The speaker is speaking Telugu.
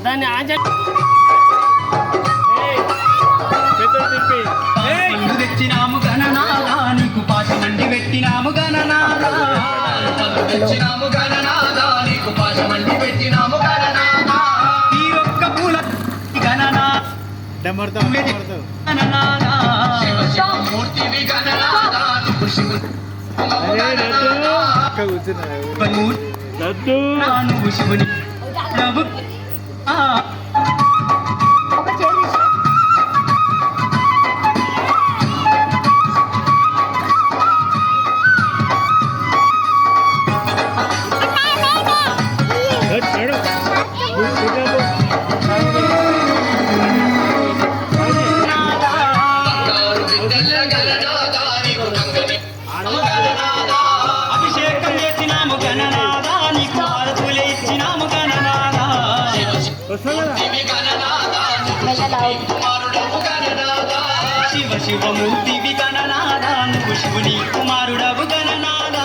దాన్ని తెచ్చినాము గణనాదా నీకు పాశమండి పెట్టినాము గణనాదా తెచ్చినాము గణనాదా నీకు పాశమండి పెట్టినాము గణనాదా ఈ ఒక్క పూల గణనా గణనాదా మూర్తివి గణనాదా నీకు శివుడు నువ్వు శివుని ప్రభు అభిషేకం చేసినాము గణనాదా నీకు హారతులే ఇచ్చినాము గణనాదా శివ శివ మూర్తివి గణనాదా నువ్వు శివుని కుమారుడవు గణనాదా